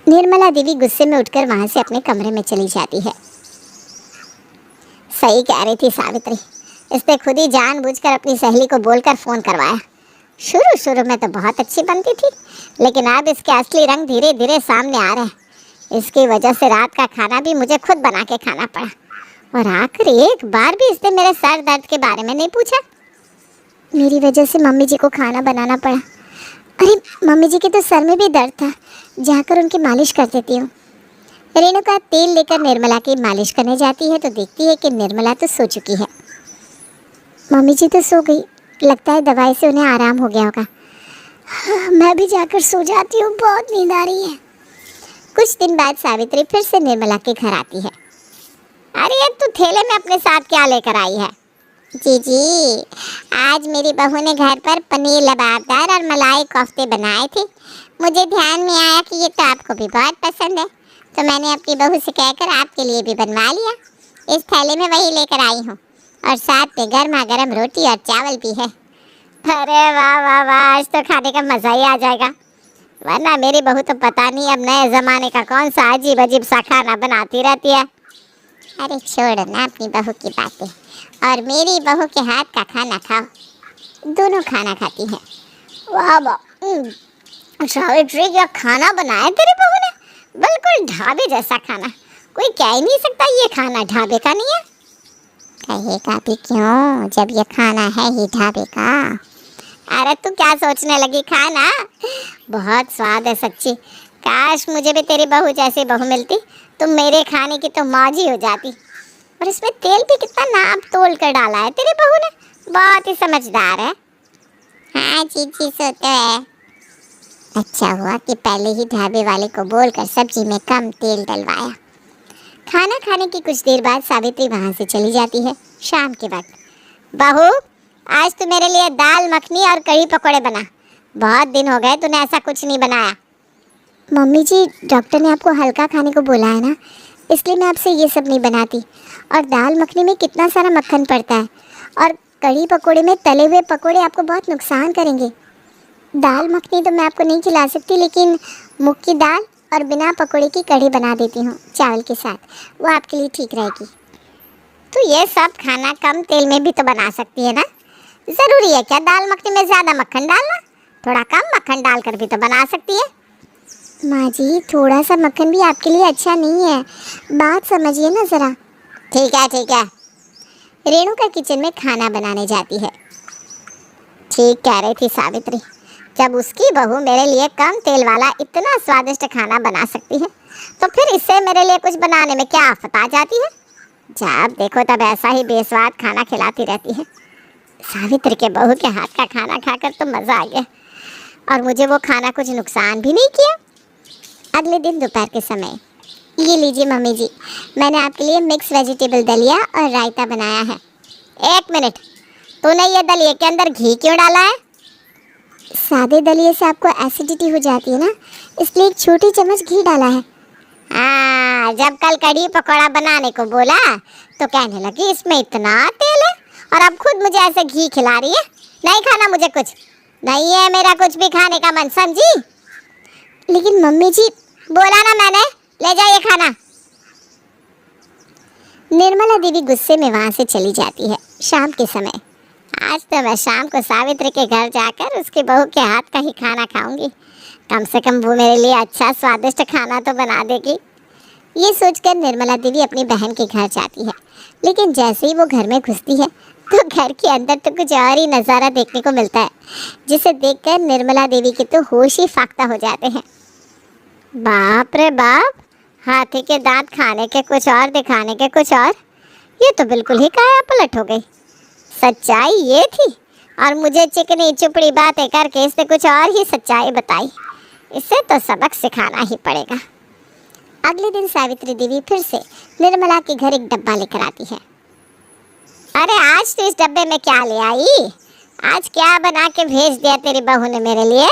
निर्मला देवी गुस्से में उठकर वहां से अपने कमरे में चली जाती है। सही कह रही थी सावित्री, इसने खुद ही जानबूझकर अपनी सहेली को बोलकर फोन करवाया। शुरू शुरू में तो बहुत अच्छी बनती थी, लेकिन अब इसके असली रंग धीरे धीरे सामने आ रहे हैं। इसकी वजह से रात का खाना भी मुझे खुद बना के खाना पड़ा, और आखिर एक बार भी इसने मेरे सर दर्द के बारे में नहीं पूछा। मेरी वजह से मम्मी जी को खाना बनाना पड़ा। अरे मम्मी जी के तो सर में भी दर्द था, जाकर उनकी मालिश कर देती हूँ। रेणुका तेल लेकर निर्मला की मालिश करने जाती है तो देखती है कि निर्मला तो सो चुकी है। मम्मी जी तो सो गई, लगता है दवाई से उन्हें आराम हो गया होगा। मैं भी जाकर सो जाती हूँ, बहुत नींद आ रही है। कुछ दिन बाद सावित्री फिर से निर्मला के घर आती है। अरे तू थैले में अपने साथ क्या लेकर आई है? जी, आज मेरी बहू ने घर पर पनीर लबाबदार और मलाई कोफ्ते बनाए थे। मुझे ध्यान में आया कि ये तो आपको भी बहुत पसंद है, तो मैंने अपनी बहू से कहकर आपके लिए भी बनवा लिया। इस थैले में वही लेकर आई हूँ, और साथ में गर्मा गर्म रोटी और चावल भी है। अरे वाह वाह वाह, आज तो खाने का मज़ा ही आ जाएगा। वरना मेरी बहू तो पता नहीं अब नए ज़माने का कौन सा अजीब अजीब सा खाना बनाती रहती है। अरे छोड़ ना अपनी बहू की बातें, और मेरी बहू के हाथ का खाना खाओ। दोनों खाना खाती हैं। वाह वाह, सावित्री क्या खाना बनाया तेरी बहू ने, बिल्कुल ढाबे जैसा खाना। कोई कह ही नहीं सकता ये खाना ढाबे का नहीं है। कहेगा भी क्यों, जब ये खाना है ही ढाबे का। अरे तू क्या सोचने लगी, खाना बहुत स्वाद है सच्ची। काश मुझे भी तेरी बहू जैसी बहू मिलती, तो मेरे खाने की तो मौज ही हो जाती। और इसमें तेल भी कितना नाप तोल कर डाला है तेरी बहू ने, बहुत ही समझदार है। हाँ जी सोते है। अच्छा हुआ कि पहले ही ढाबे वाले को बोलकर सब्जी में कम तेल डलवाया। खाना खाने की कुछ देर बाद सावित्री वहाँ से चली जाती है। शाम के वक्त, बहू आज तू मेरे लिए दाल मखनी और कढ़ी पकौड़े बना। बहुत दिन हो गए तूने ऐसा कुछ नहीं बनाया। मम्मी जी, डॉक्टर ने आपको हल्का खाने को बोला है ना, इसलिए मैं आपसे ये सब नहीं बनाती। और दाल मखनी में कितना सारा मक्खन पड़ता है, और कढ़ी पकोड़े में तले हुए पकोड़े आपको बहुत नुकसान करेंगे। दाल मखनी तो मैं आपको नहीं खिला सकती, लेकिन मूंग की दाल और बिना पकोड़े की कढ़ी बना देती हूँ चावल के साथ, वो आपके लिए ठीक रहेगी। तो ये सब खाना कम तेल में भी तो बना सकती है ना। ज़रूरी है क्या दाल मखनी में ज़्यादा मक्खन डालना? थोड़ा कम मक्खन डालकर भी तो बना सकती है। माँ जी, थोड़ा सा मक्खन भी आपके लिए अच्छा नहीं है, बात समझिए ना ज़रा। ठीक है। रेणुका किचन में खाना बनाने जाती है। ठीक कह रही थी सावित्री, जब उसकी बहू मेरे लिए कम तेल वाला इतना स्वादिष्ट खाना बना सकती है, तो फिर इससे मेरे लिए कुछ बनाने में क्या आफत आ जाती है। जब देखो तब ऐसा ही बेस्वाद खाना खिलाती रहती है। सावित्री के बहू के हाथ का खाना खाकर तो मज़ा आ गया, और मुझे वो खाना कुछ नुकसान भी नहीं किया। अगले दिन दोपहर के समय, ये लीजिए मम्मी जी, मैंने आपके लिए मिक्स वेजिटेबल दलिया और रायता बनाया है। एक मिनट, तूने ये दलिया के अंदर घी क्यों डाला है? सादे दलिए से आपको एसिडिटी हो जाती है ना, इसलिए एक छोटी चम्मच घी डाला है। हाँ, जब कल कढ़ी पकौड़ा बनाने को बोला तो कहने लगी इसमें इतना तेल है, और अब खुद मुझे ऐसे घी खिला रही है। नहीं खाना मुझे, कुछ नहीं है मेरा कुछ भी खाने का मन, समझी? लेकिन मम्मी जी, बोला ना मैंने, ले जाइए खाना। निर्मला देवी गुस्से में वहाँ से चली जाती है। शाम के समय, आज तो मैं शाम को सावित्री के घर जाकर उसकी बहू के हाथ का ही खाना खाऊंगी। कम से कम वो मेरे लिए अच्छा स्वादिष्ट खाना तो बना देगी। ये सोचकर निर्मला देवी अपनी बहन के घर जाती है, लेकिन जैसे ही वो घर में घुसती है तो घर के अंदर तो कुछ और ही नज़ारा देखने को मिलता है, जिसे देखकर निर्मला देवी के तो होश ही फाख्ता हो जाते हैं। बाप रे बाप, हाथी के दांत खाने के कुछ और, दिखाने के कुछ और। ये तो बिल्कुल ही काया पलट हो गई। सच्चाई ये थी, और मुझे चिकनी चुपड़ी बातें करके इसने कुछ और ही सच्चाई बताई। इसे तो सबक सिखाना ही पड़ेगा। अगले दिन सावित्री देवी फिर से निर्मला के घर एक डब्बा लेकर आती है। अरे आज तो इस डब्बे में क्या ले आई? आज क्या बना के भेज दिया तेरी बहू ने मेरे लिए?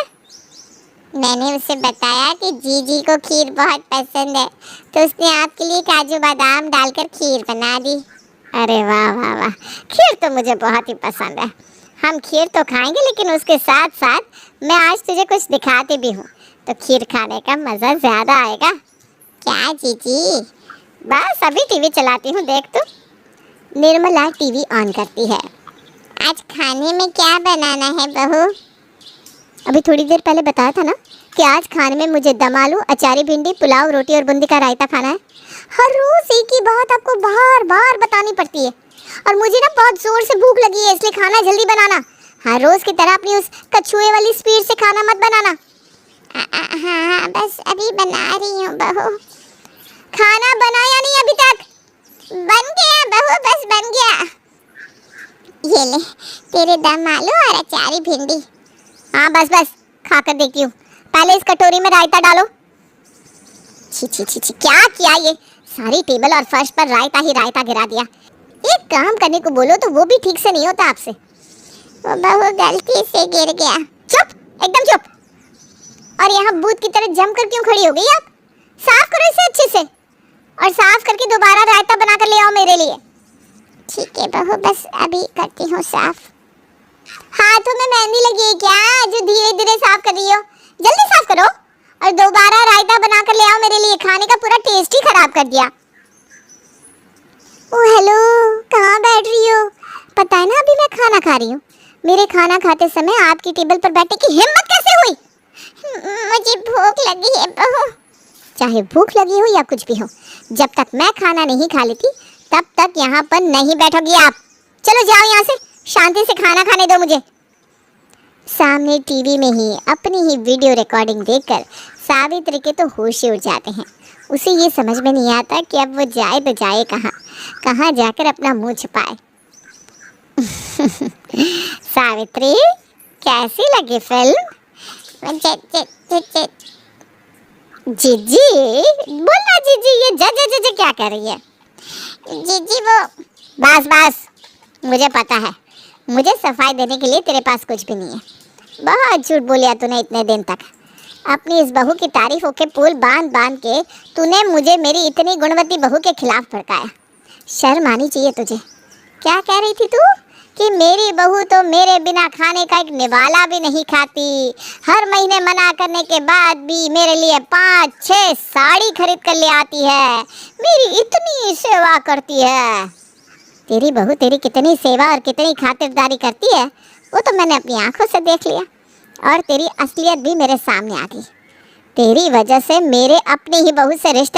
मैंने उसे बताया कि जीजी को खीर बहुत पसंद है, तो उसने आपके लिए काजू बादाम डालकर खीर बना दी। अरे वाह वाह वाह, खीर तो मुझे बहुत ही पसंद है। हम खीर तो खाएंगे, लेकिन उसके साथ साथ मैं आज तुझे कुछ दिखाती भी हूँ। तो खीर खाने का मजा ज्यादा आएगा। क्या जीजी? बस अभी टीवी चलाती हूँ, देख तो। निर्मला टीवी ऑन करती है। आज खाने में क्या बनाना है बहू? अभी थोड़ी देर पहले बताया था ना कि आज खाने में मुझे दम आलू, अचारी भिंडी, पुलाव, रोटी और बूंदी का रायता खाना है। हर रोज एक ही बात आपको बार बार बतानी पड़ती है। और मुझे ना बहुत जोर से भूख लगी है, इसलिए खाना जल्दी बनाना। हर रोज की तरह अपनी उस कछुए वाली स्पीड से खाना मत बनाना। हाँ, बस अभी बना रही हूँ बहू। खाना बनाया नहीं अभी तक? बन गया बहू, बस बन गया। ये ले तेरे दम आलू और अचारी भिंडी। हाँ बस बस, खाकर देखती हूँ। पहले इस कटोरी में रायता डालो। छी छी छी छी, क्या किया ये? सारी टेबल और फर्श पर रायता ही रायता गिरा दिया। एक काम करने को बोलो तो वो भी ठीक से नहीं होता आपसे। वो बहू गलती से गिर गया। चुप, एकदम चुप। और यहाँ भूत की तरह जमकर क्यों खड़ी हो गई आप? साफ करो इसे अच्छे से, और साफ करके दोबारा रायता बनाकर ले आओ मेरे लिए। ठीक है बहू, बस अभी करती हूँ साफ। हाथों में मेहंदी लगी है क्या जो धीरे धीरे साफ कर रही हो? जल्दी साफ करो और दोबारा रायता बनाकर ले आओ मेरे लिए। खाने का पूरा टेस्ट ही खराब कर दिया। ओ हेलो, कहाँ बैठ रही हो? पता है ना अभी मैं खाना खा रही हूँ। मेरे खाना खाते समय आपकी टेबल पर बैठने की हिम्मत कैसे हुई? मुझे भूख लगी है बहू। चाहे भूख लगी हो या कुछ भी हो, जब तक मैं खाना नहीं खा लेती तब तक यहाँ पर नहीं बैठोगी आप। चलो जाओ यहाँ से, शांति से खाना खाने दो मुझे। सामने टीवी में ही अपनी ही वीडियो रिकॉर्डिंग देखकर सावित्री के तो होश ही उड़ जाते हैं। उसे ये समझ में नहीं आता कि अब वो जाए तो जाए कहाँ, कहाँ जाकर अपना मुंह छुपाए। सावित्री, कैसी लगी फिल्म? जीजी बोलना। जीजी ये जज क्या कर रही है? जीजी वो बस बस, मुझे पता है। मुझे सफाई देने के लिए तेरे पास कुछ भी नहीं है। बहुत झूठ बोलिया तूने इतने दिन तक। अपनी इस बहू की तारीफों के पुल बांध बांध के तूने मुझे मेरी इतनी गुणवती बहू के खिलाफ भड़काया। शर्म आनी चाहिए तुझे। क्या कह रही थी तू? कि मेरी बहू तो मेरे बिना खाने का एक निवाला भी नहीं खाती। हर महीने मना करने के बाद भी मेरे लिए 5-6 साड़ी खरीद कर ले आती है। मेरी इतनी सेवा करती है। तेरी बहू तेरी कितनी सेवा और कितनी खातिरदारी करती है वो तो मैंने अपनी आंखों से देख लिया, और तेरी असलियत भी मेरे सामने आ गई। तेरी वजह से मेरे अपनी ही बहू से रिश्ते